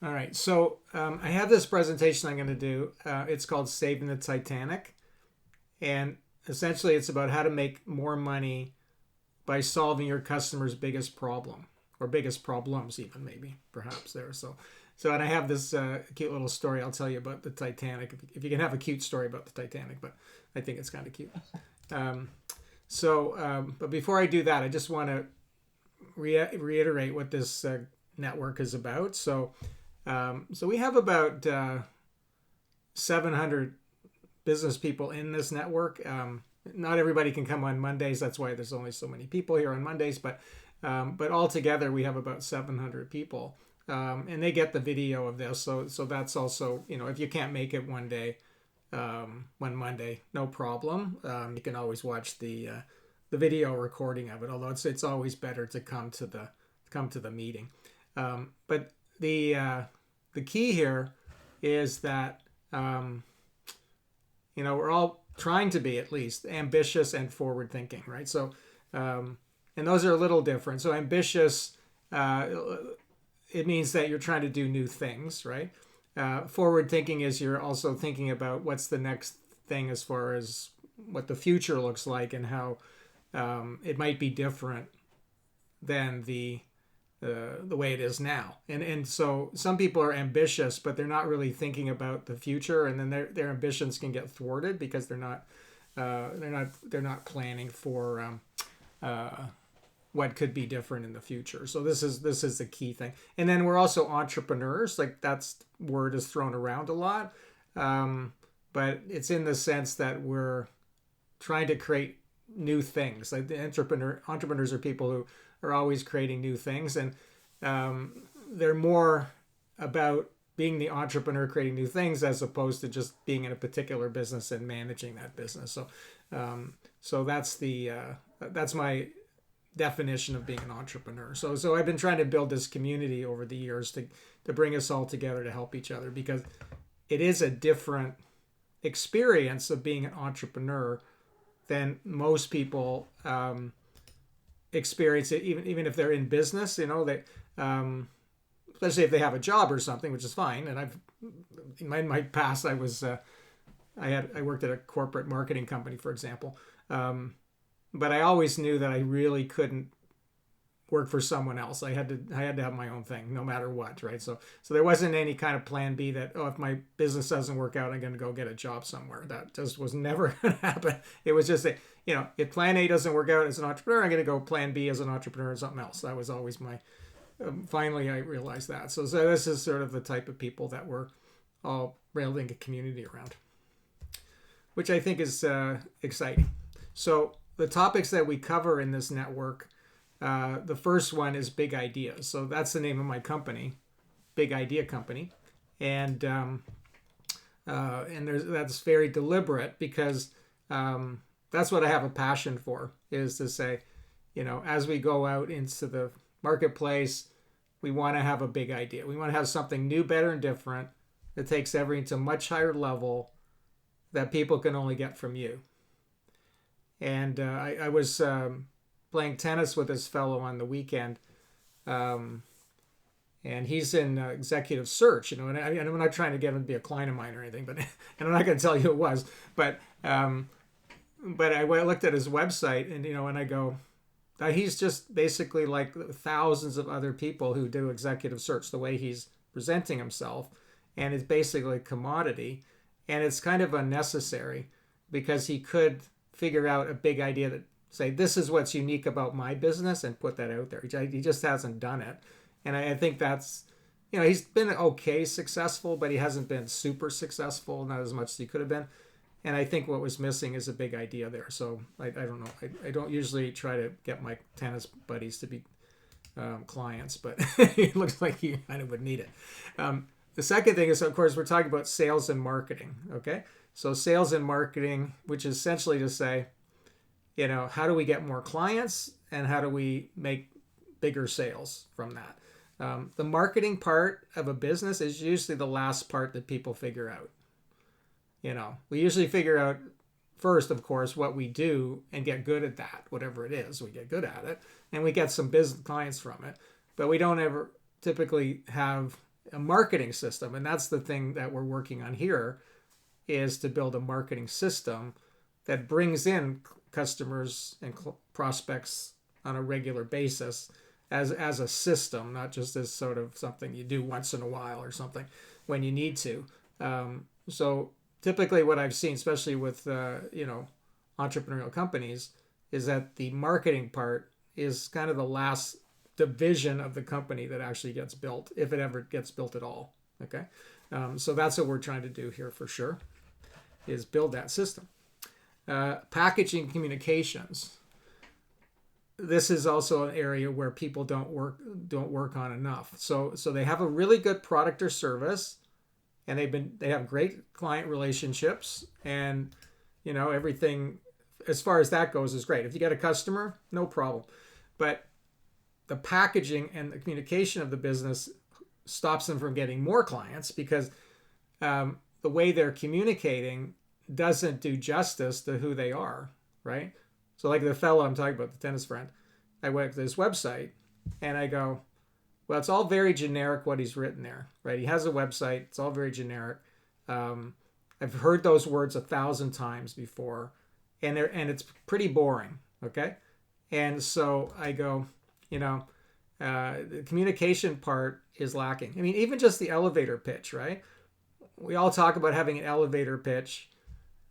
All right. So I have this presentation I'm going to do. It's called Saving the Titanic. And essentially, it's about how to make more money by solving your customer's biggest problem or biggest problems, even maybe, perhaps there. And I have this cute little story I'll tell you about the Titanic. If you can have a cute story about the Titanic, but I think it's kind of cute. But before I do that, I just want to reiterate what this network is about. So we have about 700 business people in this network. Not everybody can come on Mondays. That's why there's only so many people here on Mondays. But altogether, we have about 700 people. And they get the video of this. So that's also, if you can't make it one Monday, no problem. You can always watch the video recording of it. Although it's always better to come to the meeting. But the key here is that we're all trying to be at least ambitious and forward thinking, right? So and those are a little different. So ambitious, it means that you're trying to do new things, right? Forward thinking is you're also thinking about what's the next thing as far as what the future looks like and how it might be different than the way it is now. And so some people are ambitious, but they're not really thinking about the future, and then their ambitions can get thwarted because they're not planning for what could be different in the future. So this is the key thing. And then we're also entrepreneurs. Like that's word is thrown around a lot, but it's in the sense that we're trying to create new things. Like the entrepreneurs are people who are always creating new things, and they're more about being the entrepreneur creating new things as opposed to just being in a particular business and managing that business. So that's my definition of being an entrepreneur. So I've been trying to build this community over the years to bring us all together to help each other, because it is a different experience of being an entrepreneur than most people experience it, even if they're in business. Especially if they have a job or something, which is fine. And in my past, I worked at a corporate marketing company, for example. But I always knew that I really couldn't work for someone else. I had to have my own thing, no matter what, right? So there wasn't any kind of plan B that, if my business doesn't work out, I'm going to go get a job somewhere. That just was never going to happen. It was just if plan A doesn't work out as an entrepreneur, I'm going to go plan B as an entrepreneur and something else. That was always my. Finally, I realized that. So this is sort of the type of people that we're all building a community around, which I think is exciting. So the topics that we cover in this network, the first one is big ideas. So that's the name of my company, Big Idea Company, and that's very deliberate because that's what I have a passion for, is to say, as we go out into the marketplace, we want to have a big idea. We want to have something new, better, and different that takes everything to a much higher level that people can only get from you. And I was playing tennis with this fellow on the weekend, and he's in executive search, and I'm not trying to get him to be a client of mine or anything, but and I'm not going to tell you who it was, but I looked at his website, and I go, he's just basically like thousands of other people who do executive search, the way he's presenting himself, and it's basically a commodity, and it's kind of unnecessary because he could figure out a big idea that say, this is what's unique about my business, and put that out there. He just hasn't done it. And I think that's, he's been okay successful, but he hasn't been super successful, not as much as he could have been. And I think what was missing is a big idea there. So I don't know. I don't usually try to get my tennis buddies to be clients, but it looks like you kind of would need it. The second thing is, of course, we're talking about sales and marketing. Okay. So sales and marketing, which is essentially to say, how do we get more clients and how do we make bigger sales from that? The marketing part of a business is usually the last part that people figure out. We usually figure out first, of course, what we do and get good at that, whatever it is. We get good at it and we get some business clients from it, but we don't ever typically have a marketing system. And that's the thing that we're working on here, is to build a marketing system that brings in customers and prospects on a regular basis as a system, not just as sort of something you do once in a while or something when you need to. So typically what I've seen, especially with entrepreneurial companies, is that the marketing part is kind of the last division of the company that actually gets built, if it ever gets built at all. Okay, so that's what we're trying to do here for sure, is build that system. Packaging communications. This is also an area where people don't work on enough. So they have a really good product or service, and they have great client relationships, and everything as far as that goes is great. If you get a customer, no problem. But the packaging and the communication of the business stops them from getting more clients, because the way they're communicating doesn't do justice to who they are, right? So like the fellow I'm talking about, the tennis friend, I went to his website and I go, well, it's all very generic what he's written there, right? He has a website. It's all very generic. I've heard those words 1,000 times before, and it's pretty boring, okay? And so I go, the communication part is lacking. I mean, even just the elevator pitch, right? We all talk about having an elevator pitch.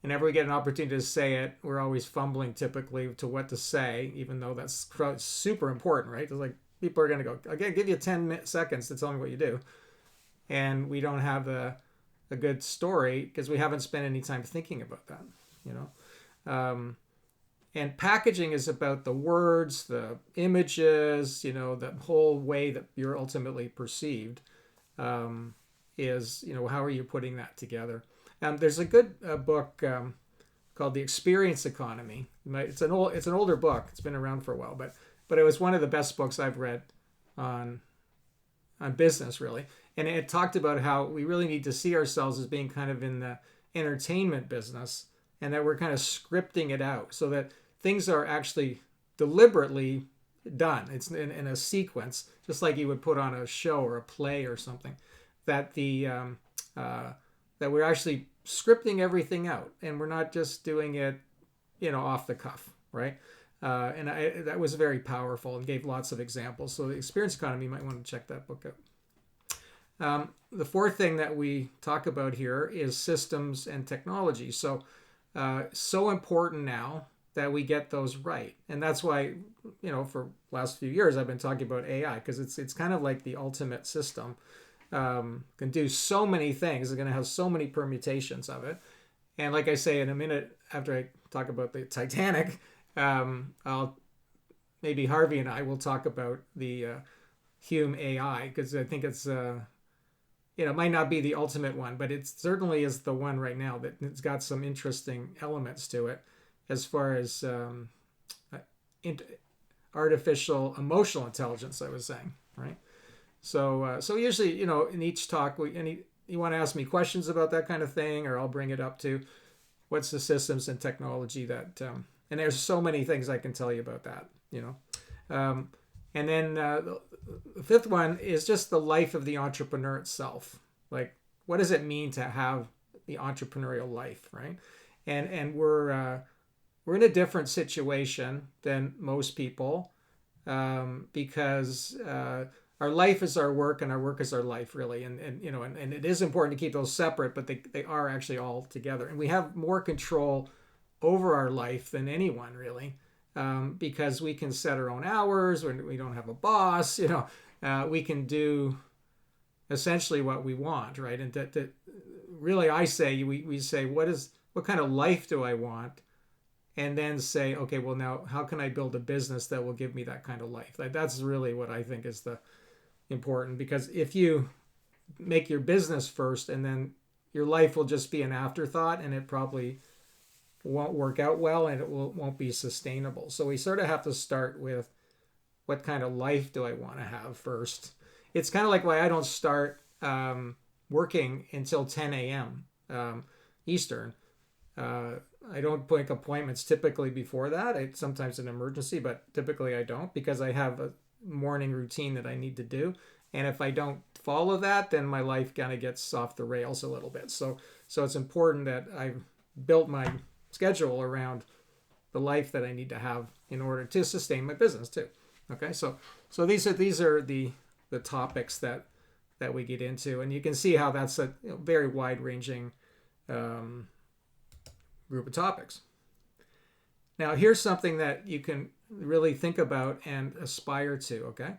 Whenever we get an opportunity to say it, we're always fumbling typically to what to say, even though that's super important, right? It's like people are going to go, okay, I'll give you 10 seconds to tell me what you do. And we don't have a good story because we haven't spent any time thinking about that, And packaging is about the words, the images, the whole way that you're ultimately perceived, is, how are you putting that together? There's a good book called The Experience Economy. It's an older book. It's been around for a while, but it was one of the best books I've read on business, really. And it talked about how we really need to see ourselves as being kind of in the entertainment business, and that we're kind of scripting it out so that things are actually deliberately done. It's in a sequence, just like you would put on a show or a play or something. That that we're actually scripting everything out, and we're not just doing it, off the cuff, right? And that was very powerful and gave lots of examples. So The Experience Economy, you might want to check that book out. The fourth thing that we talk about here is systems and technology. So important now that we get those right. And that's why, for last few years, I've been talking about AI, because it's kind of like the ultimate system. Can do so many things. It's going to have so many permutations of it. And like I say, in a minute after I talk about the Titanic, maybe Harvey and I will talk about the Hume AI, because I think it's it might not be the ultimate one, but it certainly is the one right now that it's got some interesting elements to it, as far as artificial emotional intelligence, I was saying, right? So usually, in each talk, you want to ask me questions about that kind of thing, or I'll bring it up to what's the systems and technology that, and there's so many things I can tell you about that, And then the fifth one is just the life of the entrepreneur itself. Like, what does it mean to have the entrepreneurial life, right? And we're in a different situation than most people, because our life is our work and our work is our life, really. And it is important to keep those separate, but they are actually all together. And we have more control over our life than anyone, really, because we can set our own hours. We don't have a boss, we can do essentially what we want, right? And that really, I say, we say, what kind of life do I want? And then say, okay, well, now how can I build a business that will give me that kind of life? That's really what I think is the important, because if you make your business first and then your life will just be an afterthought, and it probably won't work out well, and it won't be sustainable. So we sort of have to start with, what kind of life do I want to have first? It's kind of like why I don't start working until 10 a.m. Eastern. I don't make appointments typically before that. It's sometimes an emergency, but typically I don't, because I have morning routine that I need to do. And if I don't follow that, then my life kind of gets off the rails a little bit. So it's important that I've built my schedule around the life that I need to have in order to sustain my business too. Okay, so these are the topics that we get into, and you can see how that's a very wide ranging group of topics. Now, here's something that you can really think about and aspire to. Okay,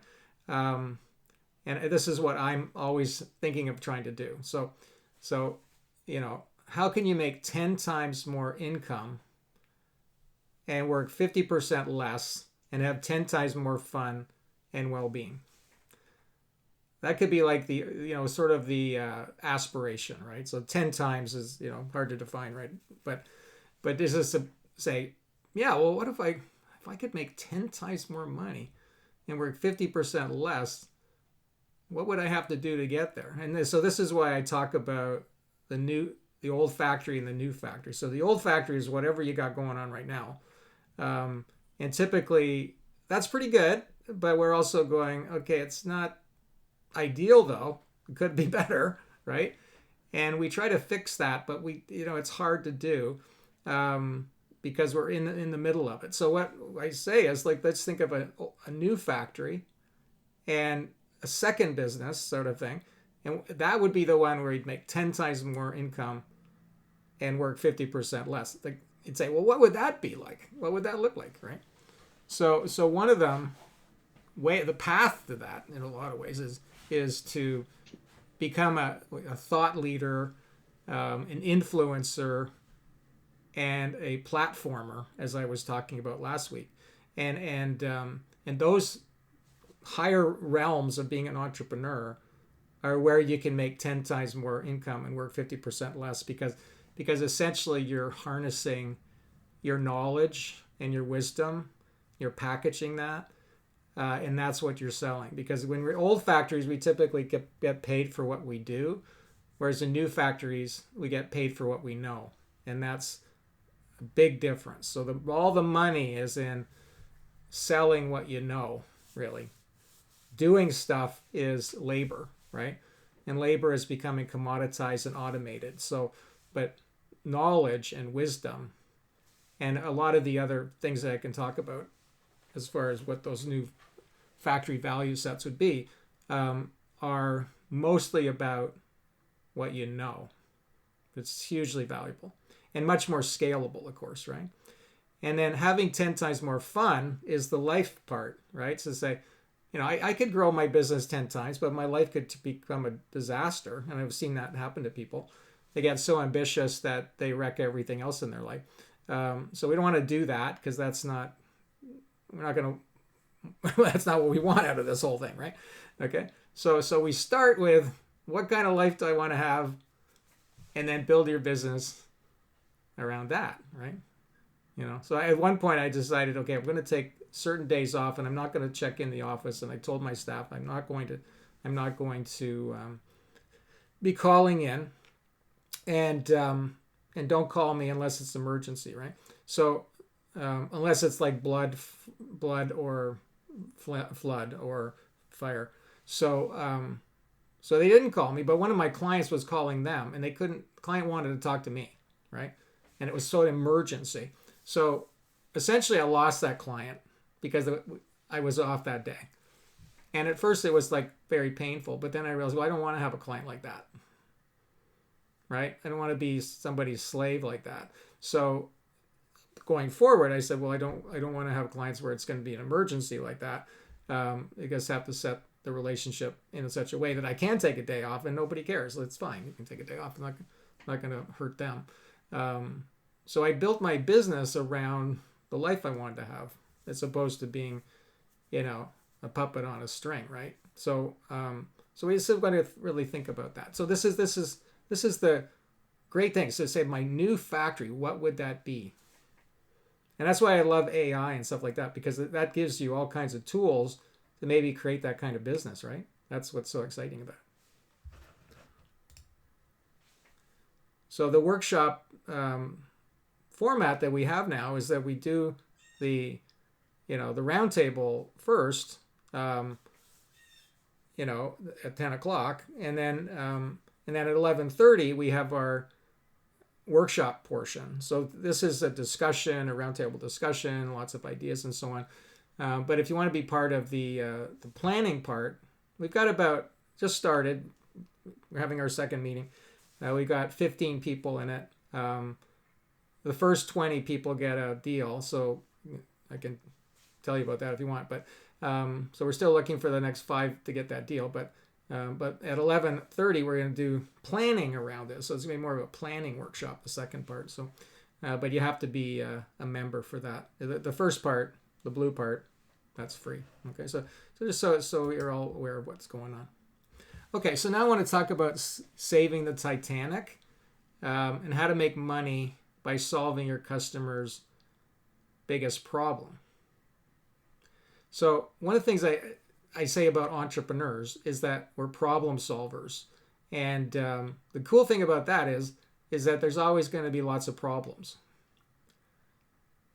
and this is what I'm always thinking of trying to do. So how can you make 10 times more income and work 50% less and have 10 times more fun and well-being? That could be like the, sort of the aspiration, right? So 10 times is, hard to define, right? But this is to say, yeah, well, what if I could make 10 times more money and work 50% less, what would I have to do to get there? And so this is why I talk about the old factory and the new factory. So the old factory is whatever you got going on right now. And typically that's pretty good, but we're also going, okay, it's not ideal though. It could be better, right? And we try to fix that, but it's hard to do because we're in the middle of it. So what I say is, like, let's think of a new factory and a second business sort of thing. And that would be the one where you'd make 10 times more income and work 50% less. Like, you'd say, well, what would that be like? What would that look like, right? So one of them, the path to that in a lot of ways is to become a thought leader, an influencer, and a platformer, as I was talking about last week. And those higher realms of being an entrepreneur are where you can make 10 times more income and work 50% less because essentially you're harnessing your knowledge and your wisdom, you're packaging that, and that's what you're selling. Because when we're old factories, we typically get paid for what we do, whereas in new factories, we get paid for what we know. And that's a big difference. So all the money is in selling what you know, really. Doing stuff is labor, right? And labor is becoming commoditized and automated. But knowledge and wisdom and a lot of the other things that I can talk about as far as what those new factory value sets would be are mostly about what you know. It's hugely valuable and much more scalable, of course, right? And then having 10 times more fun is the life part, right? So say, I could grow my business 10 times, but my life could become a disaster. And I've seen that happen to people. They get so ambitious that they wreck everything else in their life. So we don't want to do that because that's not what we want out of this whole thing, right? Okay. So we start with what kind of life do I want to have, and then build your business around that, right? So at one point I decided, okay, I'm going to take certain days off and I'm not going to check in the office. And I told my staff, I'm not going to be calling in, and don't call me unless it's emergency, right? So unless it's like blood or flood or fire. So they didn't call me, but one of my clients was calling them, and the client wanted to talk to me, right? And it was so emergency. So essentially I lost that client because I was off that day. And at first it was like very painful, but then I realized, well, I don't want to have a client like that, right? I don't want to be somebody's slave like that. So going forward, I said, well, I don't want to have clients where it's going to be an emergency like that. I guess I have to set the relationship in such a way that I can take a day off and nobody cares. It's fine. You can take a day off. I'm not going to hurt them. So I built my business around the life I wanted to have, as opposed to being, a puppet on a string, right? So we just got to really think about that. So this is the great thing. So say my new factory, what would that be? And that's why I love AI and stuff like that, because that gives you all kinds of tools to maybe create that kind of business, right? That's what's so exciting about it. So the workshop format that we have now is that we do the roundtable first, you know, at 10 o'clock. And then at 11:30, we have our workshop portion. So this is a discussion, a roundtable discussion, lots of ideas and so on. But if you want to be part of the planning part, we've got about, just started, we're having our second meeting. We got 15 people in it. The first 20 people get a deal, so I can tell you about that if you want. But so we're still looking for the next 5 to get that deal. But at 11:30, we're going to do planning around this. So it's going to be more of a planning workshop, the second part. So, but you have to be a member for that. The first part, the blue part, that's free. Okay, so just so you're all aware of what's going on. Okay, so now I want to talk about saving the Titanic and how to make money by solving your customer's biggest problem. So one of the things I say about entrepreneurs is that we're problem solvers. And the cool thing about that is that there's always going to be lots of problems.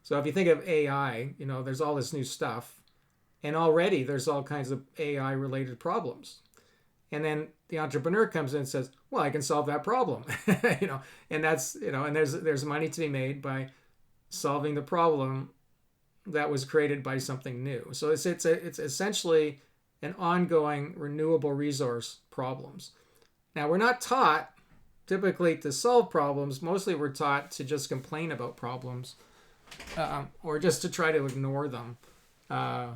So if you think of AI, you know, there's all this new stuff. And already there's all kinds of AI related problems. And then the entrepreneur comes in and says, well, I can solve that problem. You know, and that's, you know, and there's money to be made by solving the problem that was created by something new. So it's essentially an ongoing renewable resource problems. Now, we're not taught typically to solve problems. Mostly we're taught to just complain about problems or just to try to ignore them. A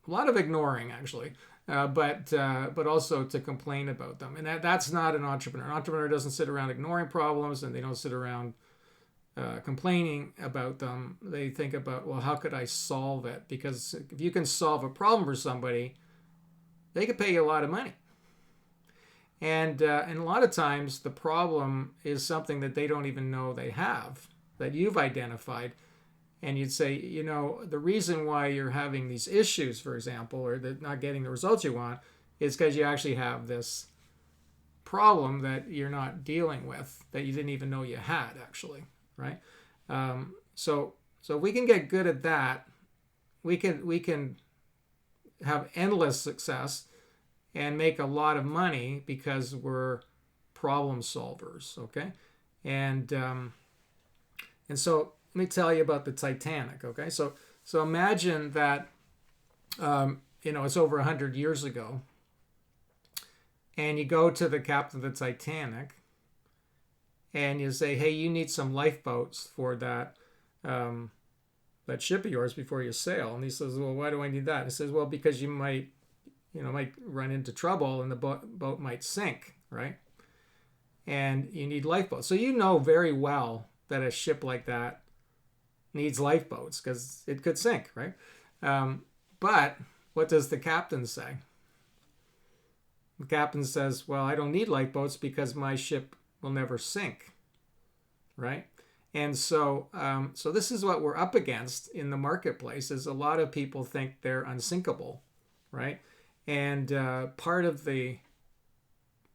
lot of ignoring, actually. But also to complain about them. And that's not an entrepreneur. An entrepreneur doesn't sit around ignoring problems, and they don't sit around complaining about them. They think about, well, how could I solve it? Because if you can solve a problem for somebody, they could pay you a lot of money. And a lot of times the problem is something that they don't even know they have, that you've identified. And you'd say, you know, the reason why you're having these issues, for example, or not getting the results you want, is because you actually have this problem that you're not dealing with, that you didn't even know you had, actually, right? So if we can get good at that, we can have endless success and make a lot of money because we're problem solvers, okay? And so let me tell you about the Titanic, okay? So imagine that, you know, it's over 100 years ago, and you go to the captain of the Titanic, and you say, hey, you need some lifeboats for that ship of yours before you sail. And he says, well, why do I need that? He says, well, because you might run into trouble and the boat might sink, right? And you need lifeboats. So you know very well that a ship like that needs lifeboats because it could sink, right? But what does the captain say? The captain says, well, I don't need lifeboats because my ship will never sink, right? And so this is what we're up against in the marketplace is a lot of people think they're unsinkable, right? And part of the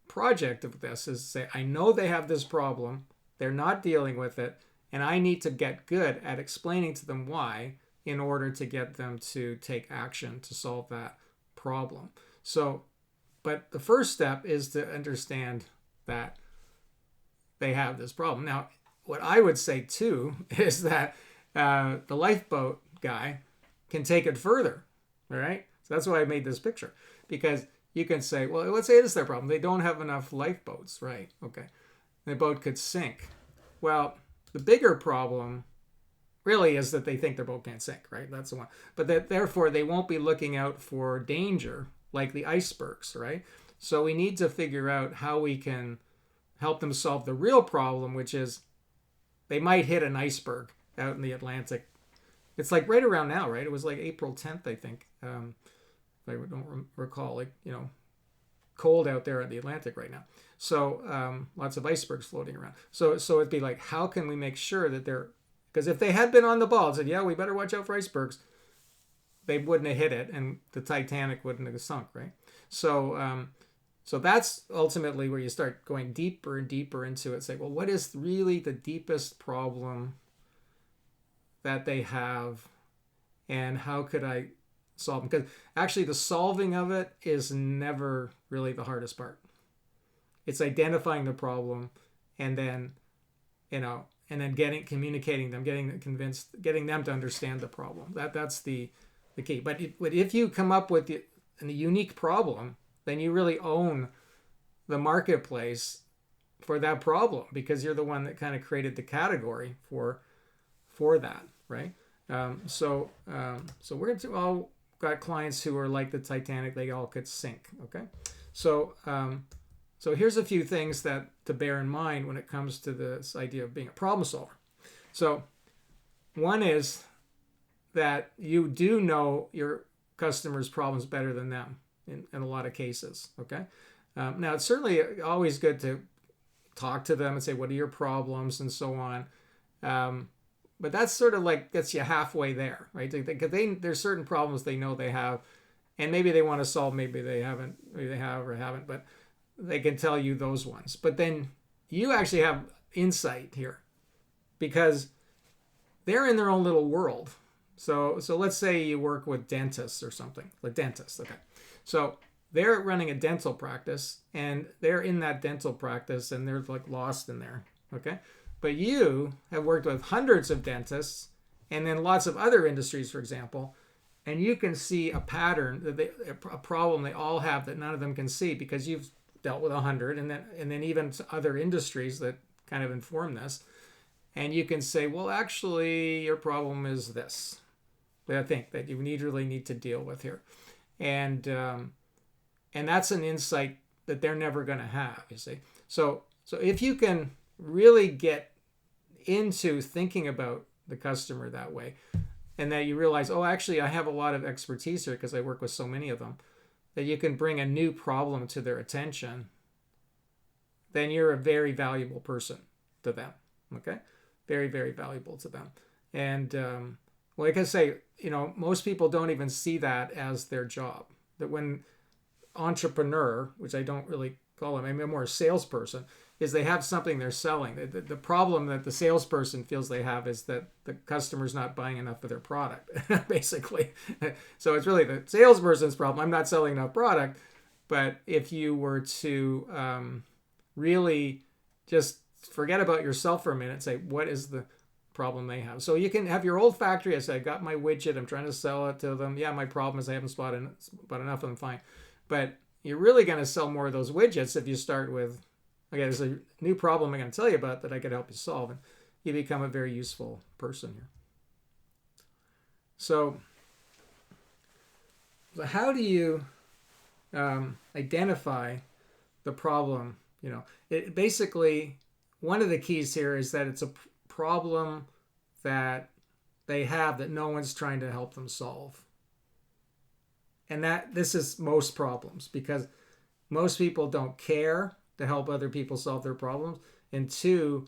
project of this is to say, I know they have this problem, they're not dealing with it, and I need to get good at explaining to them why in order to get them to take action to solve that problem. So, but the first step is to understand that they have this problem. Now, what I would say too is that the lifeboat guy can take it further, all right? So that's why I made this picture, because you can say, well, let's say it is their problem. They don't have enough lifeboats, right? Okay. The boat could sink. Well, the bigger problem really is that they think their boat can't sink, right? That's the one. But that therefore they won't be looking out for danger like the icebergs, right? So we need to figure out how we can help them solve the real problem, which is they might hit an iceberg out in the Atlantic. It's like right around now, right? It was like April 10th, I think. If I don't recall, like, you know, cold out there in the Atlantic right now. So lots of icebergs floating around. So it'd be like, how can we make sure that they're, because if they had been on the ball and said, yeah, we better watch out for icebergs, they wouldn't have hit it and the Titanic wouldn't have sunk, right? So that's ultimately where you start going deeper and deeper into it. Say, well, what is really the deepest problem that they have, and how could I solve them. Because actually the solving of it is never really the hardest part. It's identifying the problem and then, communicating them, getting them to understand the problem. That's the key. But if you come up with a unique problem, then you really own the marketplace for that problem, because you're the one that kind of created the category for that, right? So we're all got clients who are like the Titanic; they all could sink. Okay, so here's a few things that to bear in mind when it comes to this idea of being a problem solver. So one is that you do know your customers' problems better than them in a lot of cases. Okay, now it's certainly always good to talk to them and say, what are your problems, and so on. But that's sort of like gets you halfway there, right? Because there's certain problems they know they have, and maybe they want to solve, maybe they haven't, maybe they have or haven't, but they can tell you those ones. But then you actually have insight here, because they're in their own little world. So let's say you work with dentists or something, like dentists, okay? So they're running a dental practice, and they're in that dental practice, and they're like lost in there, okay? But you have worked with hundreds of dentists and then lots of other industries, for example, and you can see a pattern, a problem they all have that none of them can see, because you've dealt with 100, and then even other industries that kind of inform this. And you can say, well, actually, your problem is this, that I think that you really need to deal with here. And that's an insight that they're never going to have, you see. So if you can really get into thinking about the customer that way, and that you realize, oh, actually, I have a lot of expertise here because I work with so many of them, that you can bring a new problem to their attention, then you're a very valuable person to them, okay? Very, very valuable to them. And like I say, most people don't even see that as their job. That when entrepreneur, which I don't really call them, I'm more a salesperson, is they have something they're selling. The problem that the salesperson feels they have is that the customer's not buying enough of their product, basically. So it's really the salesperson's problem. I'm not selling enough product. But if you were to really just forget about yourself for a minute and say, what is the problem they have? So you can have your old factory. I said, I got my widget, I'm trying to sell it to them. Yeah, my problem is I haven't bought enough of them, fine. But you're really going to sell more of those widgets if you start with, okay, there's a new problem I'm going to tell you about that I could help you solve. And you become a very useful person here. So how do you identify the problem? It basically, one of the keys here is that it's a problem that they have that no one's trying to help them solve. And this is most problems, because most people don't care to help other people solve their problems. And two,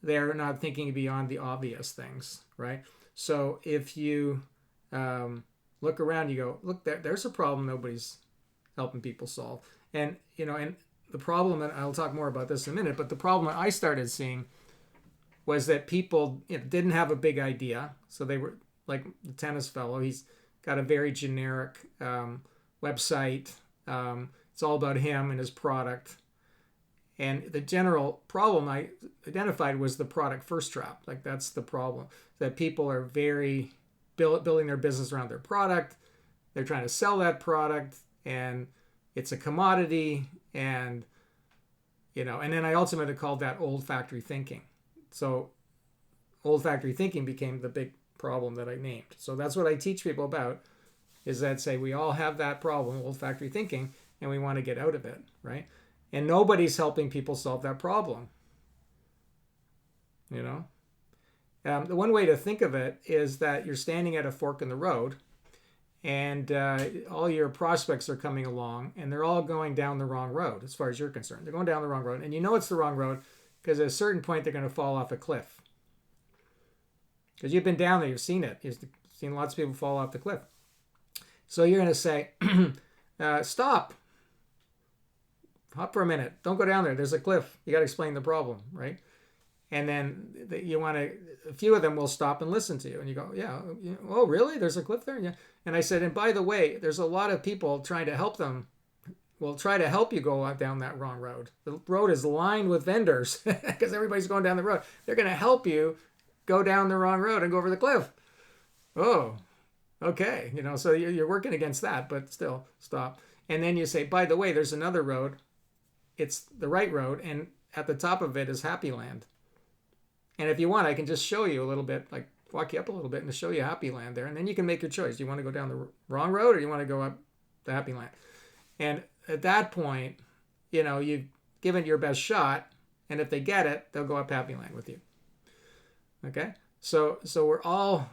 they're not thinking beyond the obvious things, right? So if you look around, you go, look, there's a problem nobody's helping people solve. And the problem, and I'll talk more about this in a minute, but the problem that I started seeing was that people didn't have a big idea. So they were like the tennis fellow. He's got a very generic website. It's all about him and his product. And the general problem I identified was the product first trap. Like, that's the problem, that people are very building their business around their product. They're trying to sell that product, and it's a commodity. And and then I ultimately called that old factory thinking. So old factory thinking became the big problem that I named. So that's what I teach people about, is that say we all have that problem, old factory thinking, and we want to get out of it, right? And nobody's helping people solve that problem. The one way to think of it is that you're standing at a fork in the road, and all your prospects are coming along, and they're all going down the wrong road as far as you're concerned. They're going down the wrong road, and it's the wrong road because at a certain point they're going to fall off a cliff. Because you've been down there, you've seen it. You've seen lots of people fall off the cliff. So you're going to say, stop. Hop for a minute. Don't go down there. There's a cliff. You got to explain the problem, right? And then a few of them will stop and listen to you. And you go, yeah, oh, really? There's a cliff there? Yeah. And I said, and by the way, there's a lot of people trying to help them. Will try to help you go down that wrong road. The road is lined with vendors because everybody's going down the road. They're going to help you go down the wrong road and go over the cliff. Oh, okay. So you're working against that, but still stop. And then you say, by the way, there's another road. It's the right road. And at the top of it is Happy Land. And if you want, I can just show you a little bit, like walk you up a little bit and show you Happy Land there. And then you can make your choice. Do you want to go down the wrong road or you want to go up the Happy Land? And at that point, you've given your best shot. And if they get it, they'll go up Happy Land with you. Okay? So we're all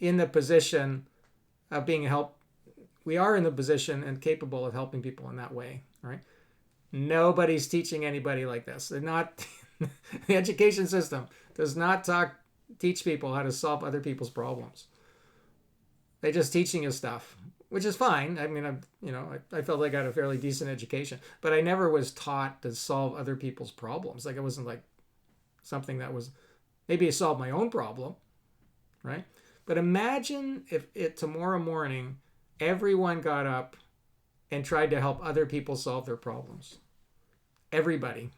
in the position of being helped. We are in the position and capable of helping people in that way. Right? Nobody's teaching anybody like this. They're not. The education system does not teach people how to solve other people's problems. They're just teaching you stuff, which is fine. I mean, I felt like I got a fairly decent education, but I never was taught to solve other people's problems. Like it wasn't like something that was, maybe I solved my own problem, right? But imagine if tomorrow morning, everyone got up and tried to help other people solve their problems. Everybody.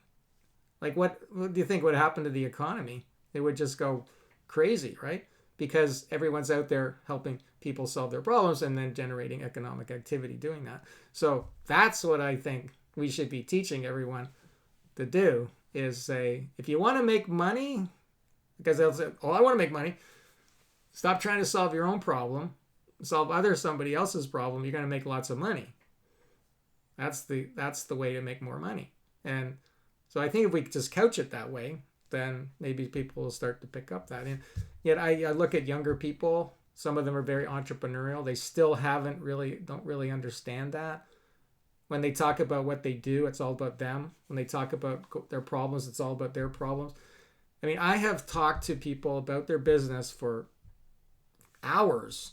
Like what do you think would happen to the economy? It would just go crazy, right? Because everyone's out there helping people solve their problems and then generating economic activity doing that. So that's what I think we should be teaching everyone to do, is say, if you want to make money, because they'll say, oh, I want to make money. Stop trying to solve your own problem. Solve somebody else's problem. You're going to make lots of money. That's the way to make more money. And so I think if we just couch it that way, then maybe people will start to pick up that. And yet I look at younger people. Some of them are very entrepreneurial. They still don't really understand that. When they talk about what they do, it's all about them. When they talk about their problems, it's all about their problems. I mean, I have talked to people about their business for hours,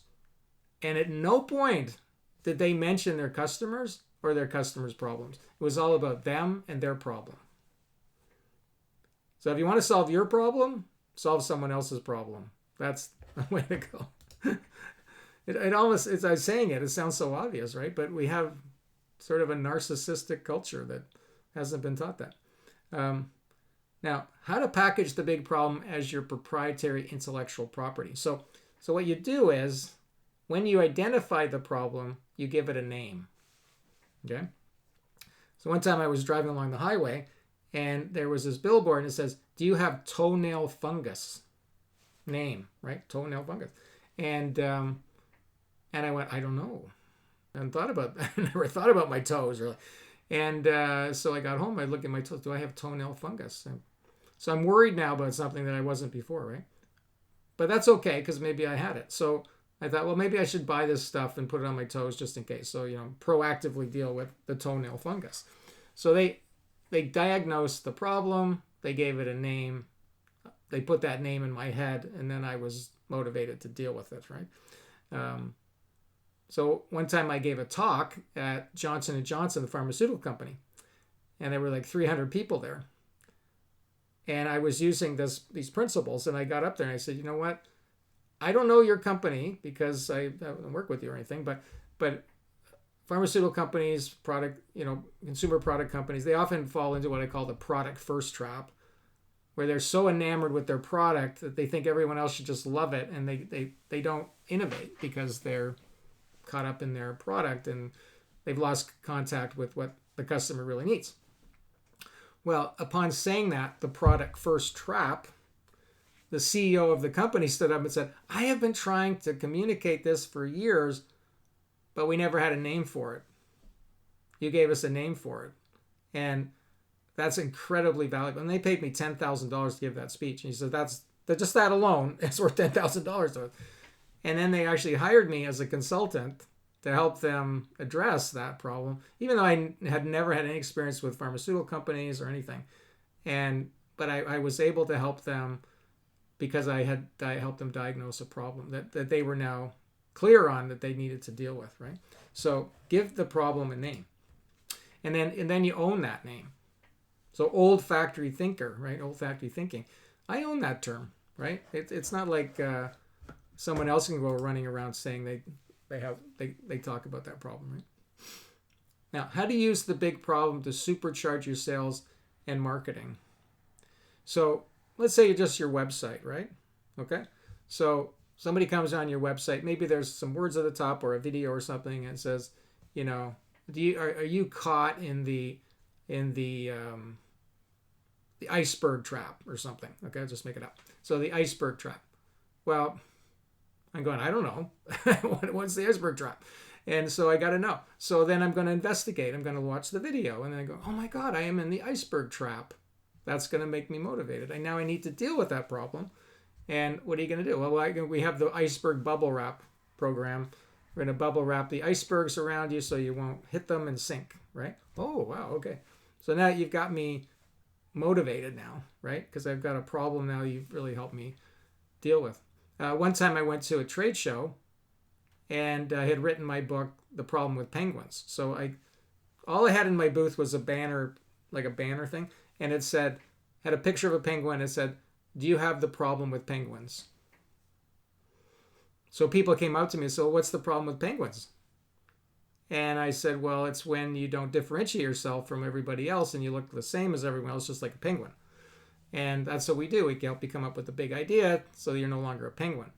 and at no point did they mention their customers or their customers' problems. It was all about them and their problem. So if you want to solve your problem, solve someone else's problem. That's the way to go. It almost, as I was saying it sounds so obvious, right? But we have sort of a narcissistic culture that hasn't been taught that. Now, how to package the big problem as your proprietary intellectual property. So what you do is, when you identify the problem, you give it a name. Okay? So one time I was driving along the highway, and there was this billboard, and it says, do you have toenail fungus? Name, right? Toenail fungus. And I went, I don't know. I hadn't thought about that. I never thought about my toes. Really. And so I got home, I looked at my toes. Do I have toenail fungus? So I'm worried now about something that I wasn't before, right? But that's okay, because maybe I had it. So I thought, well, maybe I should buy this stuff and put it on my toes just in case. So, proactively deal with the toenail fungus. So they diagnosed the problem. They gave it a name. They put that name in my head, and then I was motivated to deal with it, right? So one time I gave a talk at Johnson & Johnson, the pharmaceutical company, and there were like 300 people there. And I was using these principles, and I got up there and I said, you know what? I don't know your company because I don't work with you or anything, but pharmaceutical companies, consumer product companies, they often fall into what I call the product first trap, where they're so enamored with their product that they think everyone else should just love it, and they don't innovate because they're caught up in their product and they've lost contact with what the customer really needs. Well, upon saying that, the product first trap, the CEO of the company stood up and said, I have been trying to communicate this for years, but we never had a name for it. You gave us a name for it. And that's incredibly valuable. And they paid me $10,000 to give that speech. And he said, just that alone is worth $10,000 to it. And then they actually hired me as a consultant to help them address that problem, even though I had never had any experience with pharmaceutical companies or anything. But I was able to help them because I helped them diagnose a problem that they were now clear on that they needed to deal with, right? So give the problem a name. And then you own that name. So old factory thinker, right? Old factory thinking. I own that term, right? It's not like someone else can go running around saying they talk about that problem, right? Now, how to use the big problem to supercharge your sales and marketing. So let's say just your website, right? Okay. So somebody comes on your website, maybe there's some words at the top or a video or something, and it says, are you caught in the iceberg trap or something? Okay, I'll just make it up. So the iceberg trap. Well, I'm going, I don't know. What's the iceberg trap? And so I got to know. So then I'm going to investigate. I'm going to watch the video. And then I go, oh my God, I am in the iceberg trap. That's going to make me motivated. Now I need to deal with that problem. And what are you going to do? Well, we have the iceberg bubble wrap program. We're going to bubble wrap the icebergs around you so you won't hit them and sink, right? Oh, wow, okay. So now you've got me motivated now, right? Because I've got a problem now you've really helped me deal with. One time I went to a trade show and I had written my book, The Problem with Penguins. So all I had in my booth was a banner, like a banner thing, and it had a picture of a penguin. It said, do you have the problem with penguins? So people came out to me and said, what's the problem with penguins? And I said, well, it's when you don't differentiate yourself from everybody else and you look the same as everyone else, just like a penguin. And that's what we do. We help you come up with a big idea so you're no longer a penguin.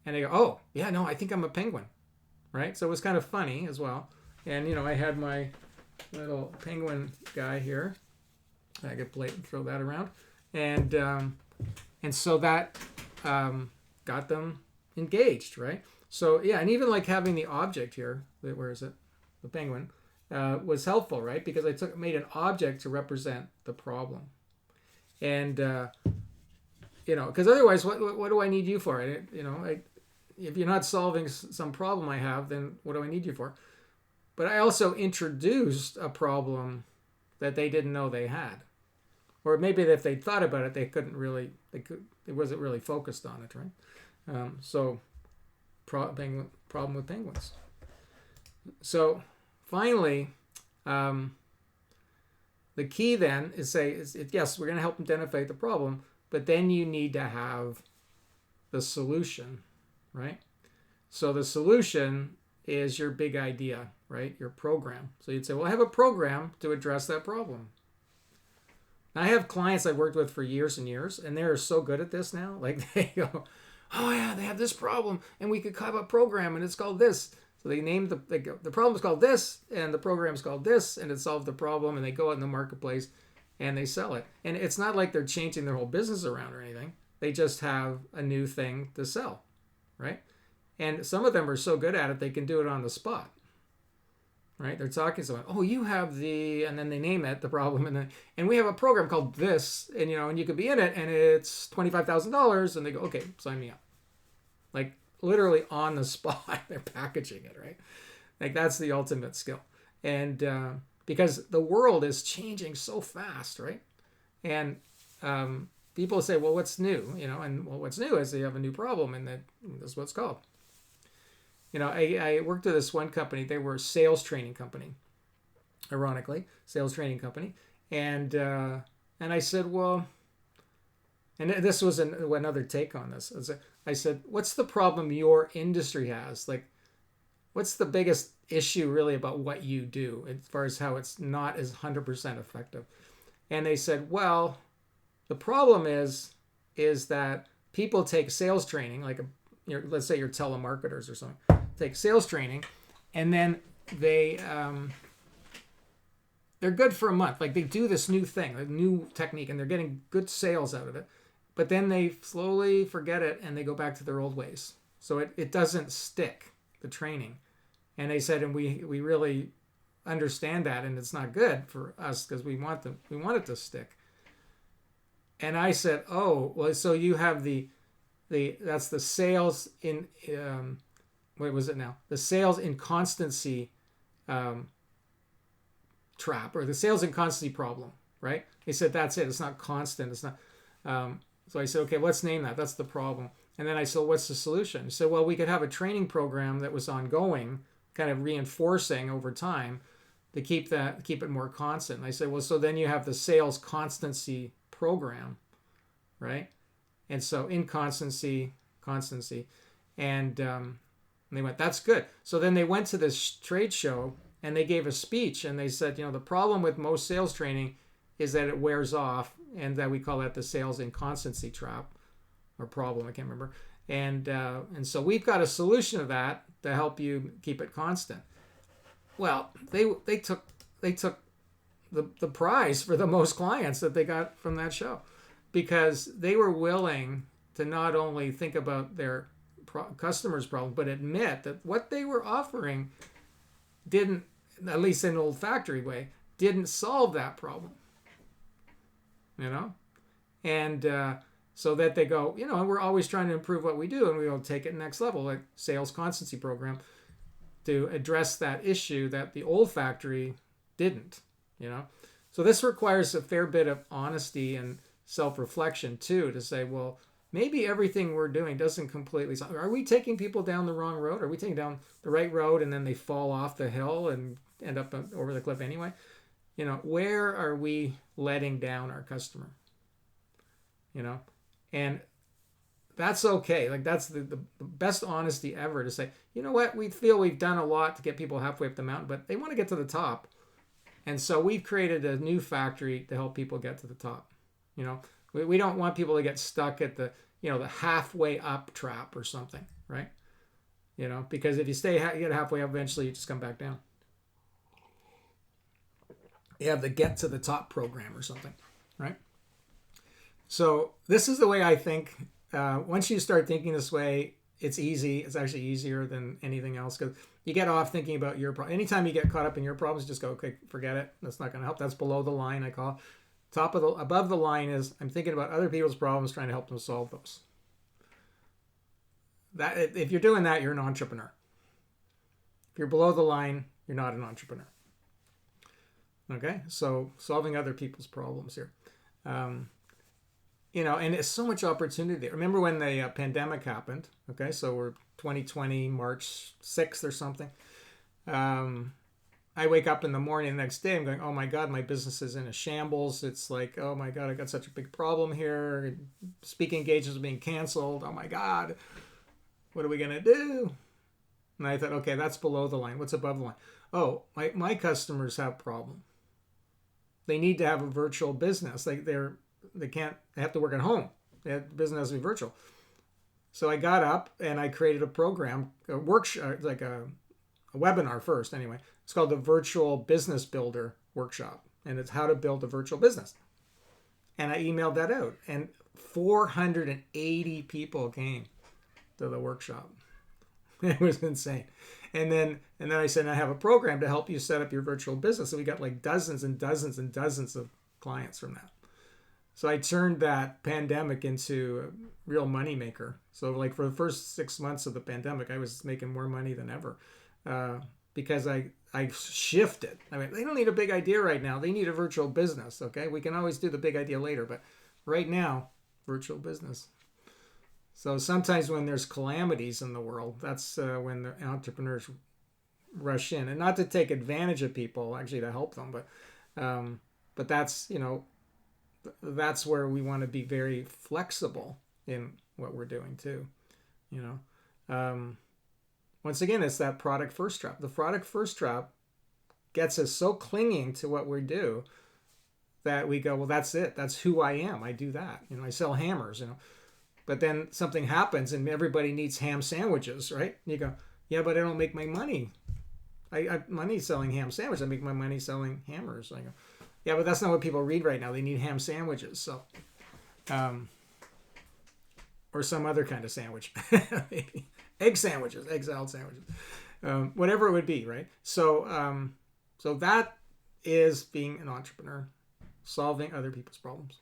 And they go, oh, yeah, no, I think I'm a penguin, right? So it was kind of funny as well. And, I had my little penguin guy here. I could throw that around. And so that got them engaged, right? So, yeah, and even like having the object here, where is it? The penguin, was helpful, right? Because I made an object to represent the problem. And, because otherwise, what do I need you for? If you're not solving some problem I have, then what do I need you for? But I also introduced a problem that they didn't know they had. Or maybe if they thought about it, it wasn't really focused on it, right? Problem with penguins. So finally, the key then is yes, we're going to help identify the problem, but then you need to have the solution, right? So the solution is your big idea, right? Your program. So you'd say, well, I have a program to address that problem. I have clients I've worked with for years and years, and they're so good at this now. Like they go, oh yeah, they have this problem, and we could have a program, and it's called this. So they named the problem is called this, and the program is called this, and it solved the problem, and they go out in the marketplace, and they sell it. And it's not like they're changing their whole business around or anything. They just have a new thing to sell, right? And some of them are so good at it, they can do it on the spot. Right? They're talking to someone, oh, you have and then they name it, the problem, and we have a program called this, and and you could be in it, and it's $25,000, and they go, okay, sign me up. Like literally on the spot, they're packaging it, right? Like that's the ultimate skill. And because the world is changing so fast, right? And people say, well, what's new? What's new is they have a new problem, and that's what it's called. I worked at this one company. They were a sales training company, ironically, sales training company. And I said, well, and this was another take on this. I said, what's the problem your industry has? Like, what's the biggest issue really about what you do as far as how it's not as 100% effective? And they said, well, the problem is that people take sales training, like let's say you're telemarketers or something, take sales training, and then they're good for a month. Like they do this new thing, a new technique, and they're getting good sales out of it. But then they slowly forget it and they go back to their old ways. So it doesn't stick, the training. And they said, and we really understand that, and it's not good for us because we want it to stick. And I said, oh, well, so you have that's the sales in what was it now? The sales inconstancy trap, or the sales inconstancy problem, right? They said that's it. It's not constant. It's not. So I said, okay, let's name that. That's the problem. And then I said, what's the solution? He said, well, we could have a training program that was ongoing, kind of reinforcing over time to keep it more constant. And I said, well, so then you have the sales constancy program. right? And so inconstancy, constancy. And they went, that's good. So then they went to this trade show and they gave a speech and they said, the problem with most sales training is that it wears off, and that we call that the sales inconstancy trap or problem. I can't remember. And so we've got a solution to that to help you keep it constant. Well, they took the prize for the most clients that they got from that show, because they were willing to not only think about their customers' problem, but admit that what they were offering didn't, at least in an old factory way, didn't solve that problem. And so that they go, we're always trying to improve what we do, and we will take it next level, like sales constancy program, to address that issue that the old factory didn't. So this requires a fair bit of honesty and self-reflection too, to say, well, maybe everything we're doing doesn't completely solve. Are we taking people down the wrong road? Are we taking down the right road and then they fall off the hill and end up over the cliff anyway? Where are we letting down our customer? And that's okay. Like, that's the best honesty ever, to say, what, we feel we've done a lot to get people halfway up the mountain, but they want to get to the top. And so we've created a new factory to help people get to the top. We don't want people to get stuck at the halfway up trap or something, right? Because if you get halfway up, eventually you just come back down. You have the get to the top program or something, right? So this is the way I think. Once you start thinking this way, it's easy. It's actually easier than anything else, because you get off thinking about your problem. Anytime you get caught up in your problems, just go, okay, forget it. That's not going to help. That's below the line, I call it. Above the line is, I'm thinking about other people's problems, trying to help them solve those. That, if you're doing that, you're an entrepreneur. If you're below the line, you're not an entrepreneur. Okay, so solving other people's problems here. And it's so much opportunity. Remember when the pandemic happened? Okay, so we're 2020, March 6th or something. I wake up in the morning the next day, I'm going, oh my God, my business is in a shambles. It's like, oh my God, I got such a big problem here. Speaking engagements are being canceled. Oh my God, what are we going to do? And I thought, okay, that's below the line. What's above the line? Oh, my customers have a problem. They need to have a virtual business. They have to work at home. The business has to be virtual. So I got up and I created a program, a workshop, like a webinar first anyway. It's called the Virtual Business Builder Workshop. And it's how to build a virtual business. And I emailed that out. And 480 people came to the workshop. It was insane. And then I said, I have a program to help you set up your virtual business. So we got like dozens and dozens and dozens of clients from that. So I turned that pandemic into a real money maker. So like for the first 6 months of the pandemic, I was making more money than ever, because I shifted. I mean, they don't need a big idea right now. They need a virtual business. Okay, we can always do the big idea later, but right now, virtual business. So sometimes when there's calamities in the world, that's when the entrepreneurs rush in, and not to take advantage of people, actually to help them, but that's that's where we want to be very flexible in what we're doing too. Once again, it's that product first trap. The product first trap gets us so clinging to what we do that we go, well, that's it. That's who I am. I do that. I sell hammers. But then something happens and everybody needs ham sandwiches, right? And you go, yeah, but I don't make my money. I money selling ham sandwiches. I make my money selling hammers. I go, yeah, but that's not what people read right now. They need ham sandwiches. So, or some other kind of sandwich, maybe egg sandwiches, egg salad sandwiches, whatever it would be, right? So, so that is being an entrepreneur, solving other people's problems.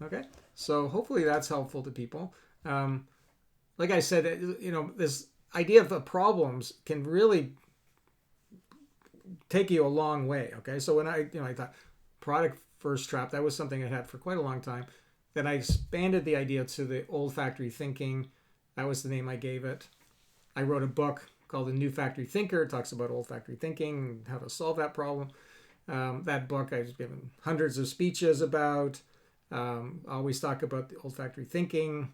Okay, so hopefully that's helpful to people. Like I said, this idea of the problems can really take you a long way. Okay, so when I thought product first trap, that was something I had for quite a long time. Then I expanded the idea to the old factory thinking. That was the name I gave it. I wrote a book called The New Factory Thinker. It talks about old factory thinking and how to solve that problem. That book I've given hundreds of speeches about. Always talk about the olfactory thinking.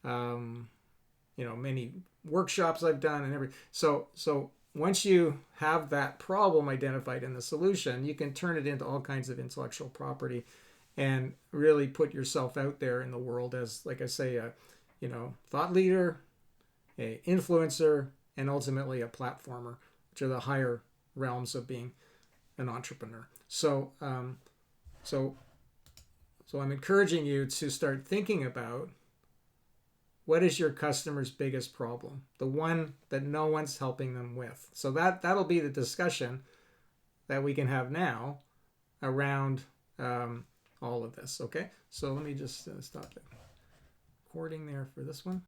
Many workshops I've done and everything. So once you have that problem identified in the solution, you can turn it into all kinds of intellectual property and really put yourself out there in the world as, like I say, a thought leader, a influencer, and ultimately a platformer, which are the higher realms of being an entrepreneur. So I'm encouraging you to start thinking about what is your customer's biggest problem, the one that no one's helping them with. So that'll be the discussion that we can have now around all of this. Okay, so let me just stop the recording there for this one.